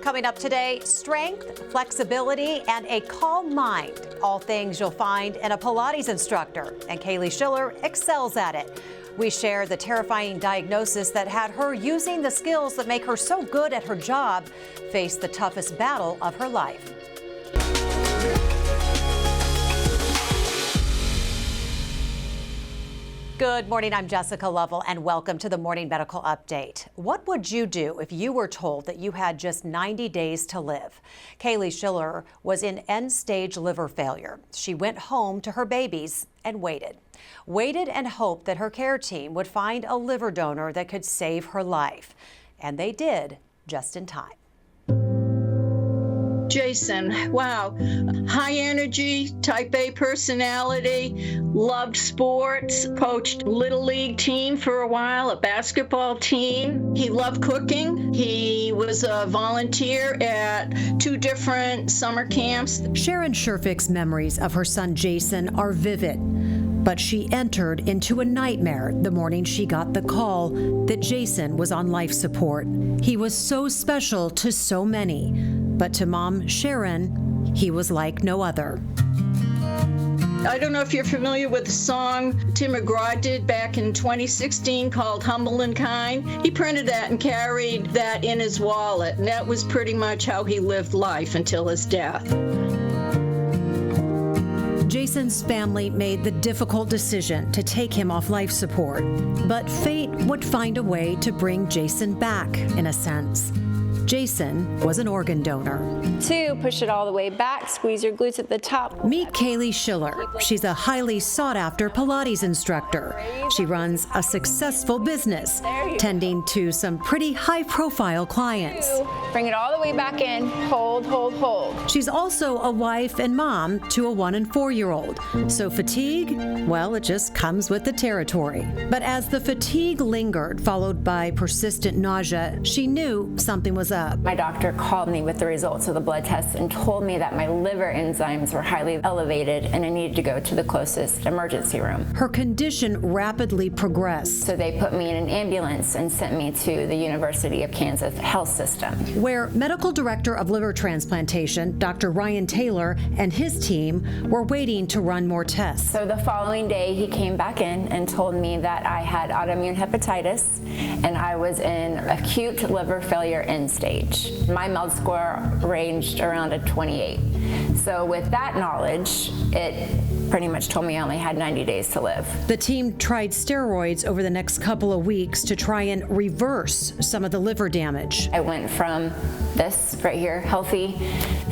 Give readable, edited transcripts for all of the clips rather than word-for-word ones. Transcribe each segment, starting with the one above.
Coming up today, strength, flexibility, and a calm mind. All things you'll find in a Pilates instructor, and Kaylee Schiller excels at it. We share the terrifying diagnosis that had her using the skills that make her so good at her job face the toughest battle of her life. Good morning, I'm Jessica Lovell, and welcome to the Morning Medical Update. What would you do if you were told that you had just 90 days to live? Kaylee Schiller was in end-stage liver failure. She went home to her babies and waited and hoped that her care team would find a liver donor that could save her life. And they did, just in time. Jason, wow, high energy, type A personality, loved sports, coached Little League team for a while, a basketball team. He loved cooking. He was a volunteer at 2 different summer camps. Sharon Sherfick's memories of her son Jason are vivid, but she entered into a nightmare the morning she got the call that Jason was on life support. He was so special to so many, but to Mom Sharon, he was like no other. I don't know if you're familiar with the song Tim McGraw did back in 2016 called Humble and Kind. He printed that and carried that in his wallet, and that was pretty much how he lived life until his death. Jason's family made the difficult decision to take him off life support, but fate would find a way to bring Jason back, in a sense. Jason was an organ donor. 2, push it all the way back, squeeze your glutes at the top. Meet Kaylee Schiller. She's a highly sought-after Pilates instructor. She runs a successful business, tending to some pretty high-profile clients. 2, bring it all the way back in, hold, hold, hold. She's also a wife and mom to a 1- and 4-year-old. So fatigue, well, it just comes with the territory. But as the fatigue lingered, followed by persistent nausea, she knew something was up. My doctor called me with the results of the blood tests and told me that my liver enzymes were highly elevated and I needed to go to the closest emergency room. Her condition rapidly progressed. So they put me in an ambulance and sent me to the University of Kansas Health System, where Medical Director of Liver Transplantation, Dr. Ryan Taylor, and his team were waiting to run more tests. So the following day, he came back in and told me that I had autoimmune hepatitis and I was in acute liver failure end stage. My MELD score ranged around a 28. So with that knowledge, it pretty much told me I only had 90 days to live. The team tried steroids over the next couple of weeks to try and reverse some of the liver damage. I went from this right here, healthy,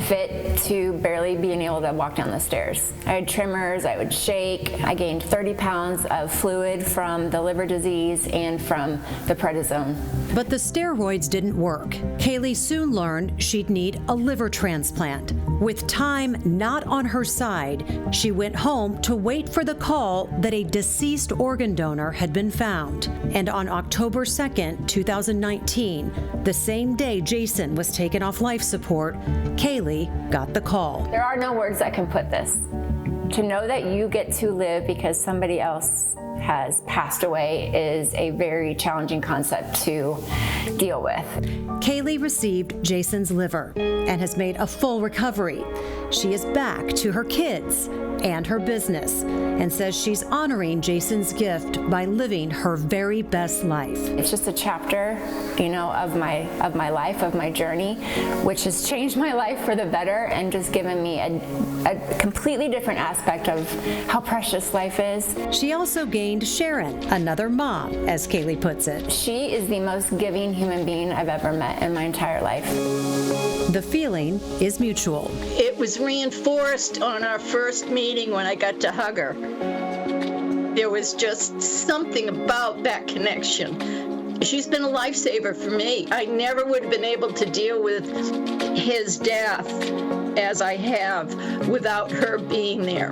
fit, to barely being able to walk down the stairs. I had tremors, I would shake. I gained 30 pounds of fluid from the liver disease and from the prednisone. But the steroids didn't work. Kaylee soon learned she'd need a liver transplant. With time not on her side, she went home to wait for the call that a deceased organ donor had been found. And on October 2nd, 2019, the same day Jason was taken off life support, Kaylee got the call. There are no words that can put this. To know that you get to live because somebody else has passed away is a very challenging concept to deal with. Kaylee received Jason's liver and has made a full recovery. She is back to her kids and her business and says she's honoring Jason's gift by living her very best life. It's just a chapter, of my life, of my journey, which has changed my life for the better and just given me a completely different aspect of how precious life is. She also gained Sharon, another mom, as Kaylee puts it. She is the most giving human being I've ever met in my entire life. The feeling is mutual. It was reinforced on our first meeting when I got to hug her. There was just something about that connection. She's been a lifesaver for me. I never would have been able to deal with his death as I have without her being there.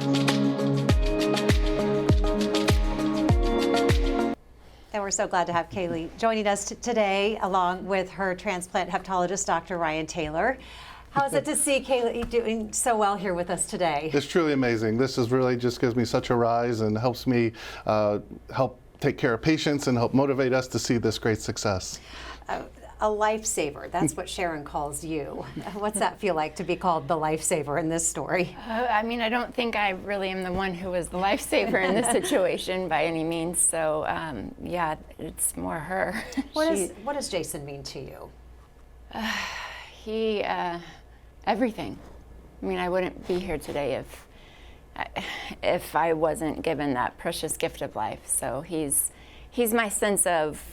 And we're so glad to have Kaylee joining us today, along with her transplant hepatologist, Dr. Ryan Taylor. How is it to see Kaylee doing so well here with us today? It's truly amazing. This is really just gives me such a rise and helps me help take care of patients and help motivate us to see this great success. A lifesaver, that's what Sharon calls you. What's that feel like to be called the lifesaver in this story? I mean, I don't think I really am the one who was the lifesaver in this situation by any means. So, yeah, it's more her. What does Jason mean to you? He, everything. I mean, I wouldn't be here today if I wasn't given that precious gift of life. So he's my sense of,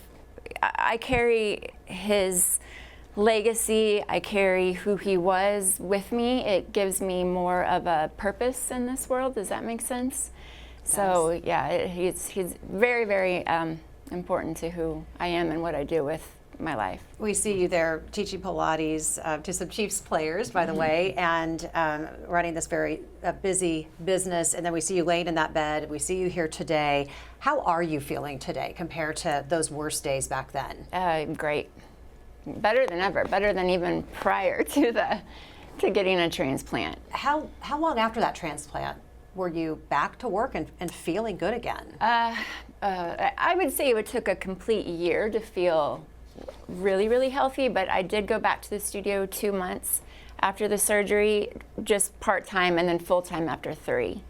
I carry his legacy, I carry who he was with me. It gives me more of a purpose in this world. Does that make sense? So yeah, he's very, very important to who I am and what I do with my life. We see you there teaching Pilates to some Chiefs players, by the way, and running this very busy business. And then we see you laying in that bed. We see you here today. How are you feeling today compared to those worst days back then? Great. Better than ever. Better than even prior to getting a transplant. How long after that transplant were you back to work and feeling good again? I would say it took a complete year to feel really, really healthy, but I did go back to the studio 2 months after the surgery, just part-time, and then full-time after 3.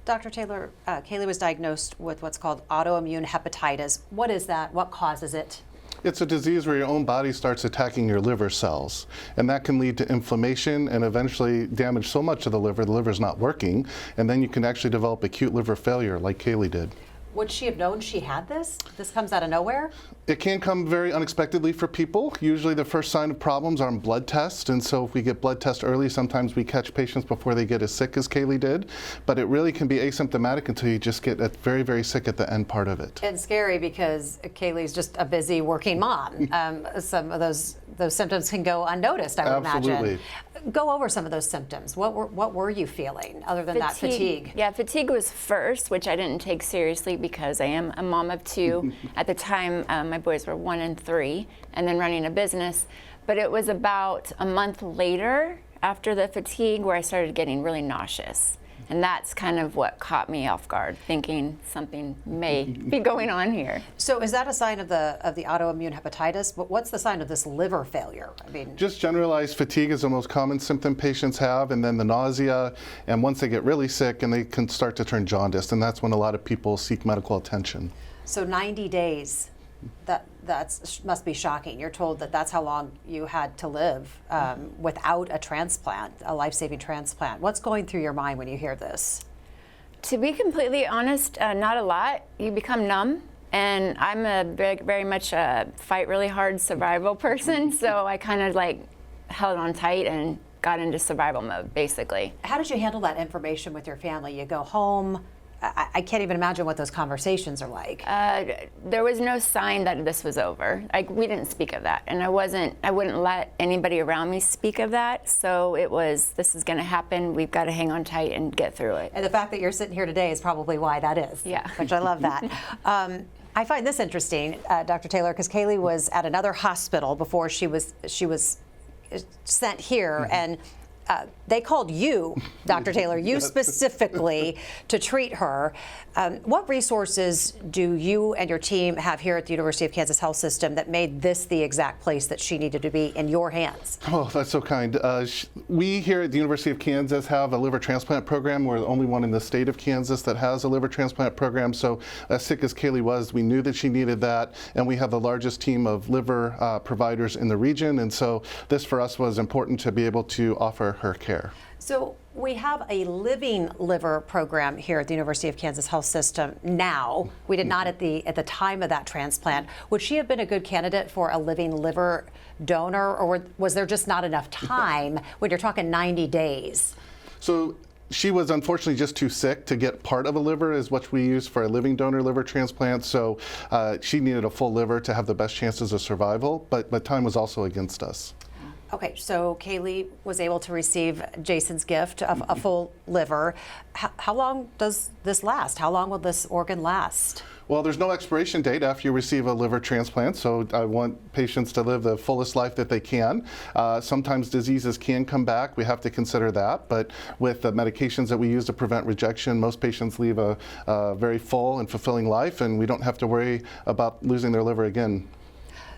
Dr. Taylor, Kaylee was diagnosed with what's called autoimmune hepatitis. What is that? What causes it? It's a disease where your own body starts attacking your liver cells, and that can lead to inflammation and eventually damage so much of the liver's not working, and then you can actually develop acute liver failure like Kaylee did. Would she have known she had this? This comes out of nowhere? It can come very unexpectedly for people. Usually the first sign of problems are on blood tests, and so if we get blood tests early, sometimes we catch patients before they get as sick as Kaylee did. But it really can be asymptomatic until you just get very, very sick at the end part of it. It's scary because Kaylee's just a busy working mom. Some of those symptoms can go unnoticed, I would Absolutely. imagine. Go over some of those symptoms. What were you feeling other than that fatigue? Yeah, fatigue was first, which I didn't take seriously because I am a mom of 2. At the time, my boys were 1 and 3, and then running a business. But it was about a month later after the fatigue where I started getting really nauseous. And that's kind of what caught me off guard, thinking something may be going on here. So is that a sign of the autoimmune hepatitis? But what's the sign of this liver failure? I mean, Just generalized fatigue is the most common symptom patients have, and then the nausea, and once they get really sick, and they can start to turn jaundiced, and that's when a lot of people seek medical attention. so 90 days. That must be shocking. You're told that that's how long you had to live without a transplant, a life-saving transplant. What's going through your mind when you hear this? To be completely honest, not a lot. You become numb, and I'm a very much a fight really hard survival person, so I kind of like held on tight and got into survival mode, basically. How did you handle that information with your family? You go home. I can't even imagine what those conversations are like. There was no sign that this was over. We didn't speak of that, and I wouldn't let anybody around me speak of that. So it was, this is going to happen. We've got to hang on tight and get through it. And the fact that you're sitting here today is probably why that is. Yeah. Which I love that. I find this interesting, Dr. Taylor, because Kaylee was at another hospital before she was sent here, and they called you, Dr. Taylor, you specifically, to treat her. What resources do you and your team have here at the University of Kansas Health System that made this the exact place that she needed to be in your hands? Oh, that's so kind. We here at the University of Kansas have a liver transplant program. We're the only one in the state of Kansas that has a liver transplant program. So as sick as Kaylee was, we knew that she needed that. And we have the largest team of liver providers in the region. And so this for us was important to be able to offer her care. So we have a living liver program here at the University of Kansas Health System now. We did not at the time of that transplant. Would she have been a good candidate for a living liver donor, or was there just not enough time when you're talking 90 days? So she was unfortunately just too sick to get part of a liver, is what we use for a living donor liver transplant. So she needed a full liver to have the best chances of survival, but time was also against us. Okay, so Kaylee was able to receive Jason's gift of a full liver. How long does this last? How long will this organ last? Well, there's no expiration date after you receive a liver transplant, so I want patients to live the fullest life that they can. Sometimes diseases can come back. We have to consider that, but with the medications that we use to prevent rejection, most patients leave a very full and fulfilling life, and we don't have to worry about losing their liver again.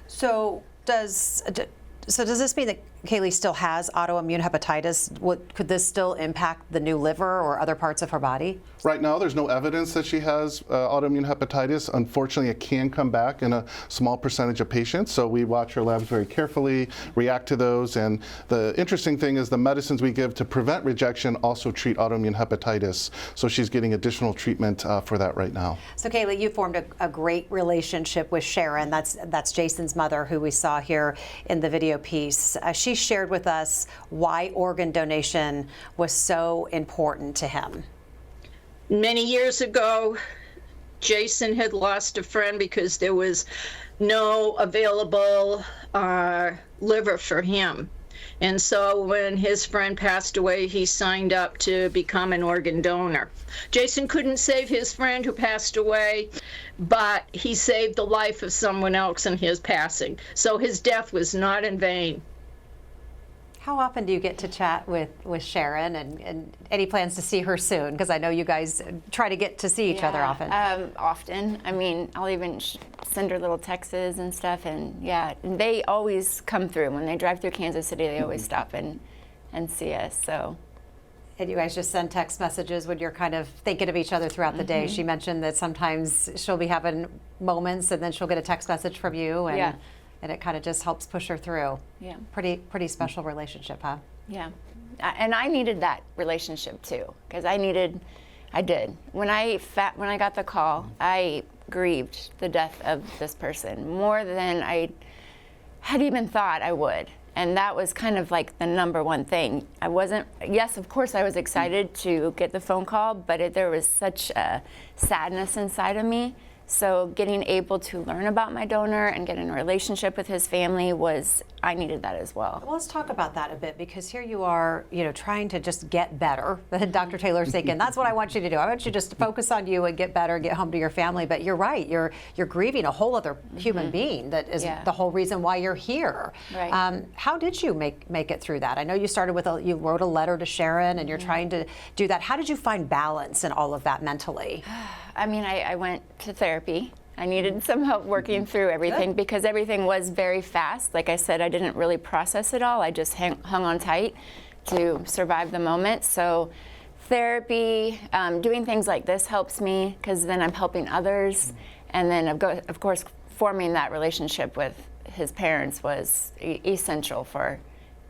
So, So does this mean that Kaylee still has autoimmune hepatitis? Could this still impact the new liver or other parts of her body? Right now, there's no evidence that she has autoimmune hepatitis. Unfortunately, it can come back in a small percentage of patients, so we watch her labs very carefully, react to those, and the interesting thing is the medicines we give to prevent rejection also treat autoimmune hepatitis, so she's getting additional treatment for that right now. So Kaylee, you formed a great relationship with Sharon. That's Jason's mother, who we saw here in the video piece. She shared with us why organ donation was so important to him. Many years ago, Jason had lost a friend because there was no available liver for him. And so when his friend passed away, he signed up to become an organ donor. Jason couldn't save his friend who passed away, but he saved the life of someone else in his passing. So his death was not in vain. How often do you get to chat with Sharon, and any plans to see her soon? Because I know you guys try to get to see each other often. Often. I mean, I'll even send her little texts and stuff, and yeah, and they always come through. When they drive through Kansas City, they always stop and see us, so. And you guys just send text messages when you're kind of thinking of each other throughout the day. She mentioned that sometimes she'll be having moments and then she'll get a text message from you, and and it kind of just helps push her through. Yeah. Pretty special relationship, huh? Yeah. And I needed that relationship too, because I did. When I got the call, I grieved the death of this person more than I had even thought I would. And that was kind of like the number one thing. Yes, of course I was excited to get the phone call, but there was such a sadness inside of me. So getting able to learn about my donor and get in a relationship with his family I needed that as well. Well, let's talk about that a bit, because here you are, trying to just get better. Dr. Taylor's thinking, that's what I want you to do. I want you just to focus on you and get better, get home to your family. But you're right, you're grieving a whole other human being that is the whole reason why you're here. Right. How did you make it through that? I know you started with you wrote a letter to Sharon, and you're trying to do that. How did you find balance in all of that mentally? I mean, I went to therapy. I needed some help working through everything because everything was very fast. Like I said, I didn't really process it all. I just hung on tight to survive the moment. So therapy, doing things like this helps me because then I'm helping others. And then, of course, forming that relationship with his parents was essential for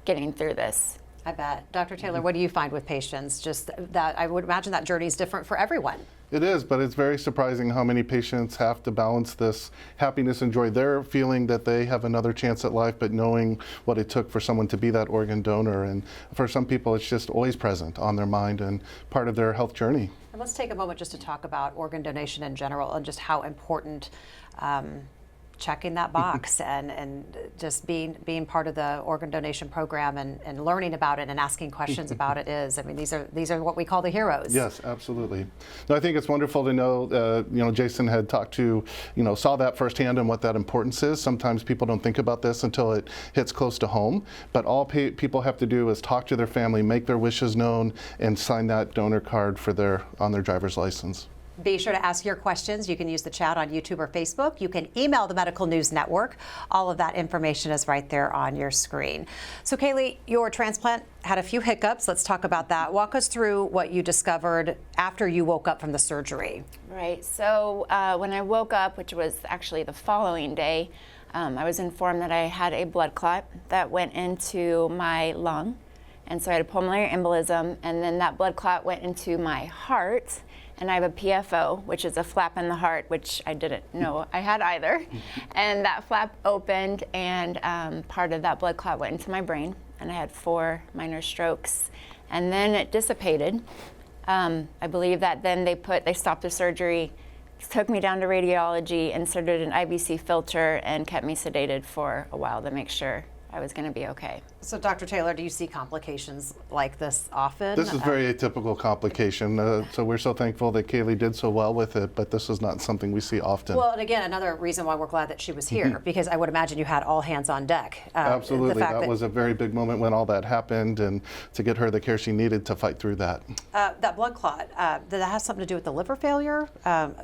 getting through this. I bet. Dr. Taylor, what do you find with patients? Just that I would imagine that journey is different for everyone. It is, but it's very surprising how many patients have to balance this happiness and joy. They're feeling that they have another chance at life, but knowing what it took for someone to be that organ donor. And for some people, it's just always present on their mind and part of their health journey. And let's take a moment just to talk about organ donation in general and just how important checking that box and just being part of the organ donation program and learning about it and asking questions about it is. I mean, these are what we call the heroes. Yes, absolutely. No, I think it's wonderful to know, Jason had talked to, saw that firsthand and what that importance is. Sometimes people don't think about this until it hits close to home, but all people have to do is talk to their family, make their wishes known, and sign that donor card on their driver's license. Be sure to ask your questions. You can use the chat on YouTube or Facebook. You can email the Medical News Network. All of that information is right there on your screen. So Kaylee, your transplant had a few hiccups. Let's talk about that. Walk us through what you discovered after you woke up from the surgery. Right. So when I woke up, which was actually the following day, I was informed that I had a blood clot that went into my lung. And so I had a pulmonary embolism, and then that blood clot went into my heart. And I have a PFO, which is a flap in the heart, which I didn't know I had either. And that flap opened, and part of that blood clot went into my brain, and I had 4 minor strokes. And then it dissipated. I believe that then they stopped the surgery, took me down to radiology, inserted an IVC filter, and kept me sedated for a while to make sure I was going to be okay. So, Dr. Taylor, do you see complications like this often? This is very atypical complication, so we're so thankful that Kaylee did so well with it, but this is not something we see often. Well, and again, another reason why we're glad that she was here, because I would imagine you had all hands on deck. Absolutely, that was a very big moment when all that happened, and to get her the care she needed to fight through that. That blood clot, did that have something to do with the liver failure?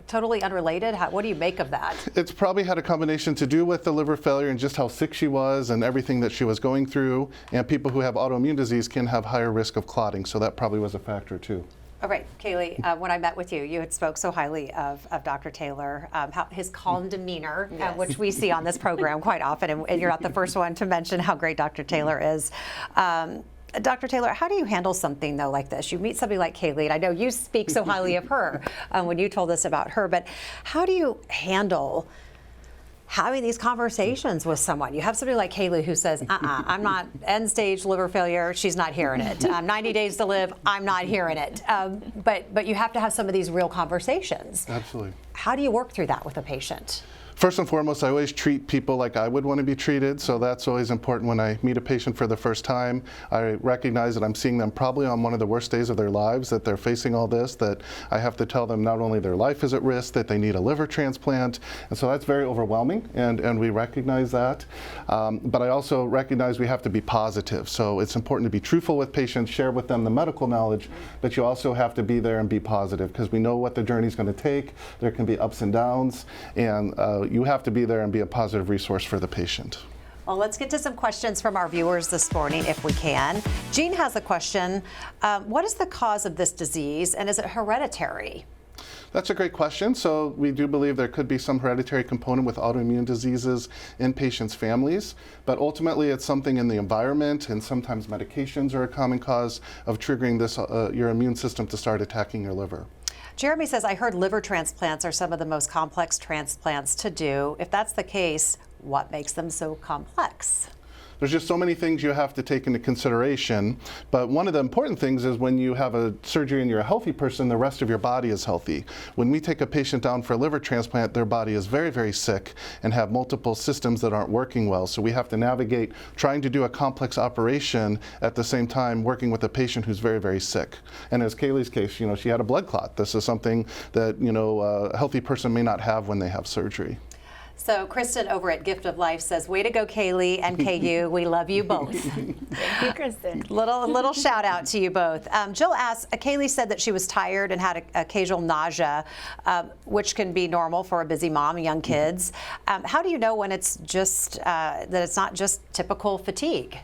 Totally unrelated? What do you make of that? It's probably had a combination to do with the liver failure and just how sick she was and everything that she was going through, and people who have autoimmune disease can have higher risk of clotting, so that probably was a factor too. All right, Kaylee, when I met with you, you had spoke so highly of Dr. Taylor, how his calm demeanor, Yes. which we see on this program quite often, and you're not the first one to mention how great Dr. Taylor is. Dr. Taylor, how do you handle something though like this? You meet somebody like Kaylee, and I know you speak so highly of her when you told us about her, but how do you handle having these conversations with someone? You have somebody like Kaylee who says, I'm not end stage liver failure, she's not hearing it. 90 days to live, I'm not hearing it. But you have to have some of these real conversations. Absolutely. How do you work through that with a patient? First and foremost, I always treat people like I would want to be treated, so that's always important when I meet a patient for the first time. I recognize that I'm seeing them probably on one of the worst days of their lives, that they're facing all this, that I have to tell them not only their life is at risk, that they need a liver transplant, and so that's very overwhelming, and we recognize that. But I also recognize we have to be positive, so it's important to be truthful with patients, share with them the medical knowledge, but you also have to be there and be positive, because we know what the journey's going to take. There can be ups and downs, and you have to be there and be a positive resource for the patient. Well, let's get to some questions from our viewers this morning, if we can. Jean has a question. What is the cause of this disease, and is it hereditary? That's a great question. So we do believe there could be some hereditary component with autoimmune diseases in patients' families, but ultimately it's something in the environment, and sometimes medications are a common cause of triggering this, your immune system to start attacking your liver. Jeremy says, I heard liver transplants are some of the most complex transplants to do. If that's the case, what makes them so complex? There's just so many things you have to take into consideration, but one of the important things is when you have a surgery and you're a healthy person, the rest of your body is healthy. When we take a patient down for a liver transplant, their body is very, very sick and have multiple systems that aren't working well. So we have to navigate trying to do a complex operation at the same time working with a patient who's very, very sick. And as Kaylee's case, she had a blood clot. This is something that, a healthy person may not have when they have surgery. So Kristen over at Gift of Life says, way to go, Kaylee and KU. We love you both. Thank you, Kristen. Little shout out to you both. Jill asks, Kaylee said that she was tired and had occasional nausea, which can be normal for a busy mom, young kids. How do you know when it's just, that it's not just typical fatigue?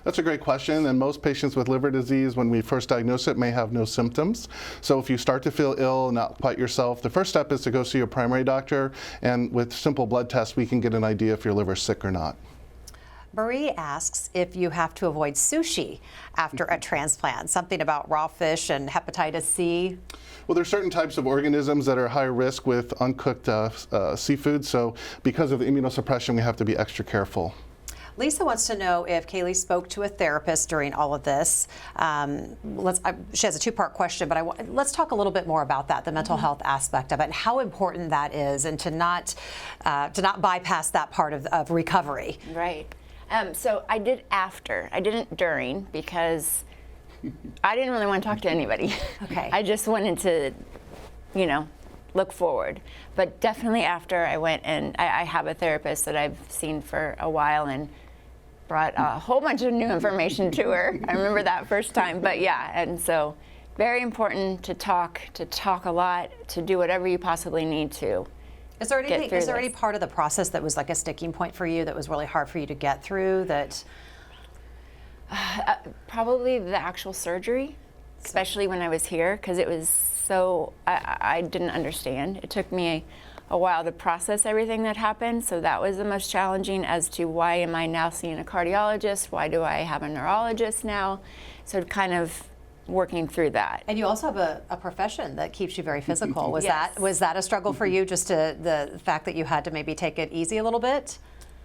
That's a great question, and most patients with liver disease, when we first diagnose it, may have no symptoms. So if you start to feel ill, not quite yourself, the first step is to go see your primary doctor, and with simple blood tests, we can get an idea if your liver's sick or not. Marie asks if you have to avoid sushi after a transplant, something about raw fish and hepatitis C. Well, there's certain types of organisms that are high risk with uncooked seafood, so because of the immunosuppression, we have to be extra careful. Lisa wants to know if Kaylee spoke to a therapist during all of this. She has a two-part question, but let's talk a little bit more about that, the mental health aspect of it, and how important that is, and to not bypass that part of recovery. Right. So I did after. I didn't during, because I didn't really want to talk to anybody. Okay. I just wanted to, look forward. But definitely after, I went and I have a therapist that I've seen for a while and brought a whole bunch of new information to her. I remember that first time, but yeah, and so very important to talk a lot, to do whatever you possibly need to. Is there any part of the process that was like a sticking point for you, that was really hard for you to get through? That probably the actual surgery, especially when I was here, because it was so I didn't understand. It took me a while to process everything that happened, so that was the most challenging, as to why am I now seeing a cardiologist? Why do I have a neurologist now? So kind of working through that. And you also have a profession that keeps you very physical. Was Yes. that a struggle for you, just the fact that you had to maybe take it easy a little bit?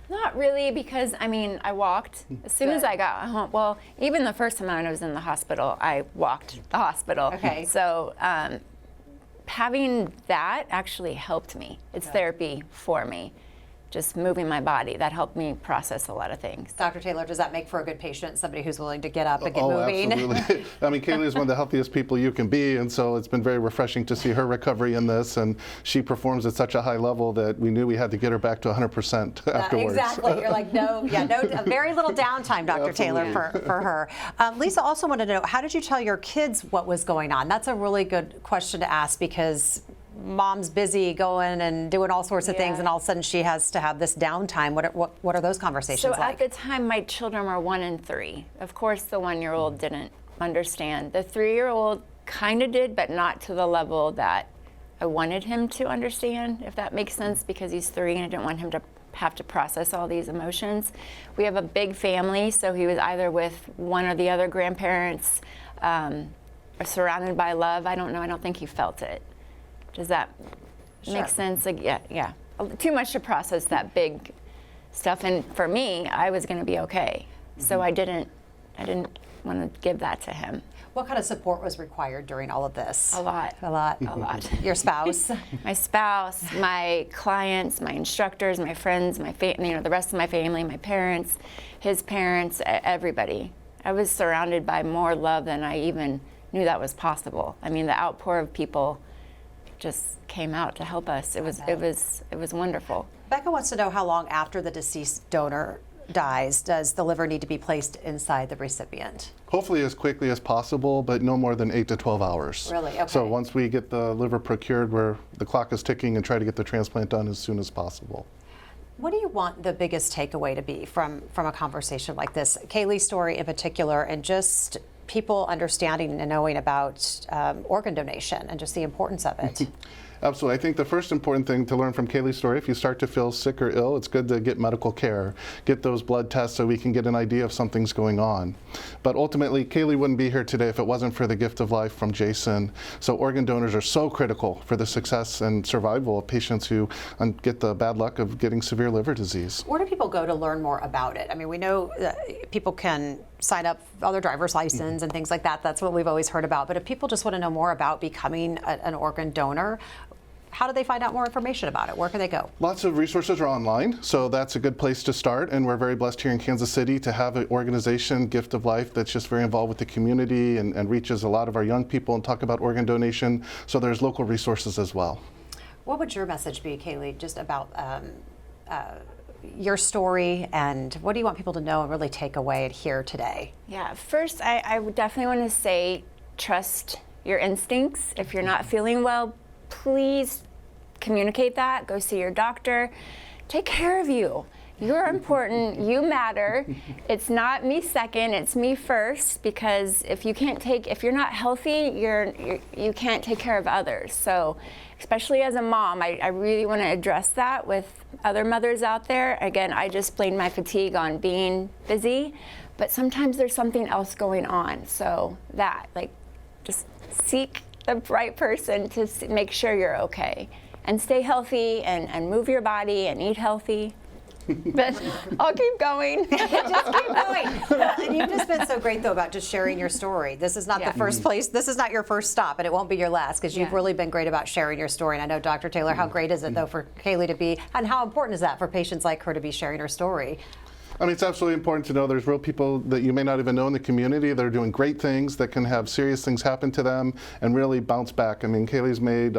Not really, because I walked as soon as I got home. Well, even the first time I was in the hospital, I walked the hospital. Okay. So having that actually helped me. It's therapy for me. just moving my body. That helped me process a lot of things. Dr. Taylor, does that make for a good patient, somebody who's willing to get up and get Oh, moving? absolutely. I mean, Kaylee is one of the healthiest people you can be, and so it's been very refreshing to see her recovery in this, and she performs at such a high level that we knew we had to get her back to 100% afterwards. Exactly. You're like, no, very little downtime, Dr. Taylor, for her. Lisa also wanted to know, how did you tell your kids what was going on? That's a really good question to ask, because mom's busy going and doing all sorts of things, and all of a sudden she has to have this downtime. What are those conversations like? So at the time, my children were 1 and 3. Of course, the 1-year-old didn't understand. The 3-year-old kind of did, but not to the level that I wanted him to understand, if that makes sense, because he's 3 and I didn't want him to have to process all these emotions. We have a big family, so he was either with one or the other grandparents, or surrounded by love. I don't know. I don't think he felt it. Does that make sense? Like, yeah. Too much to process that big stuff. And for me, I was going to be okay. So I didn't want to give that to him. What kind of support was required during all of this? A lot. A lot. A lot. Your spouse? My spouse, my clients, my instructors, my friends, the rest of my family, my parents, his parents, everybody. I was surrounded by more love than I even knew that was possible. I mean, the outpour of people just came out to help us. It was wonderful. Becca wants to know, how long after the deceased donor dies does the liver need to be placed inside the recipient? Hopefully as quickly as possible, but no more than 8 to 12 hours. Really? Okay. So once we get the liver procured, the clock is ticking, and try to get the transplant done as soon as possible. What do you want the biggest takeaway to be from a conversation like this? Kaylee's story in particular, and just people understanding and knowing about organ donation and just the importance of it. Absolutely. I think the first important thing to learn from Kaylee's story, if you start to feel sick or ill, it's good to get medical care, get those blood tests so we can get an idea if something's going on. But ultimately, Kaylee wouldn't be here today if it wasn't for the gift of life from Jason. So organ donors are so critical for the success and survival of patients who get the bad luck of getting severe liver disease. Where do people go to learn more about it? I mean, we know people can sign up for their driver's license and things like that. That's what we've always heard about. But if people just want to know more about becoming an organ donor, how do they find out more information about it? Where can they go? Lots of resources are online, so that's a good place to start. And we're very blessed here in Kansas City to have an organization, Gift of Life, that's just very involved with the community and reaches a lot of our young people and talk about organ donation. So there's local resources as well. What would your message be, Kaylee, just about your story, and what do you want people to know and really take away here today? Yeah, first, I would definitely want to say, trust your instincts. If you're not feeling well, please communicate that. Go see your doctor. Take care of you. You're important. You matter. It's not me second. It's me first. Because if you're not healthy, you can't take care of others. So, especially as a mom, I really want to address that with other mothers out there. Again, I just blame my fatigue on being busy, but sometimes there's something else going on. So just seek the right person to make sure you're okay, and stay healthy and move your body and eat healthy. But I'll keep going. Just keep going. And you've just been so great, though, about just sharing your story. This is not the first place. This is not your first stop, and it won't be your last, because you've really been great about sharing your story. And I know, Dr. Taylor, how great is it, though, for Kaylee to be, and how important is that for patients like her to be sharing her story? I mean, it's absolutely important to know there's real people that you may not even know in the community that are doing great things, that can have serious things happen to them and really bounce back. I mean, Kaylee's made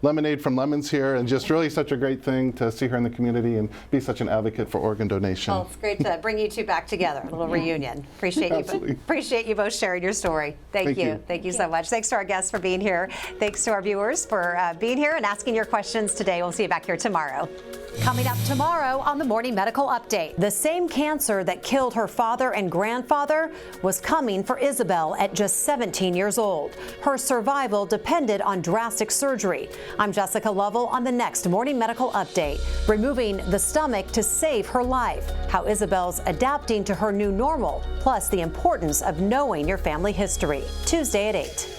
lemonade from lemons here, and just really such a great thing to see her in the community and be such an advocate for organ donation. Well, it's great to bring you two back together, a little reunion. Appreciate you both sharing your story. Thank you. Thank you so much. Thanks to our guests for being here. Thanks to our viewers for being here and asking your questions today. We'll see you back here tomorrow. Coming up tomorrow on the Morning Medical Update, the same cancer that killed her father and grandfather was coming for Isabel at just 17 years old. Her survival depended on drastic surgery. I'm Jessica Lovell on the next Morning Medical Update, removing the stomach to save her life, how Isabel's adapting to her new normal, plus the importance of knowing your family history. Tuesday at 8.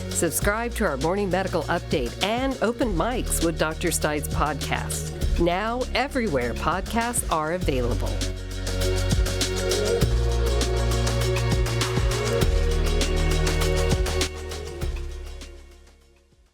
Subscribe to our Morning Medical Update and Open Mics with Dr. Stites podcast. Now, everywhere podcasts are available.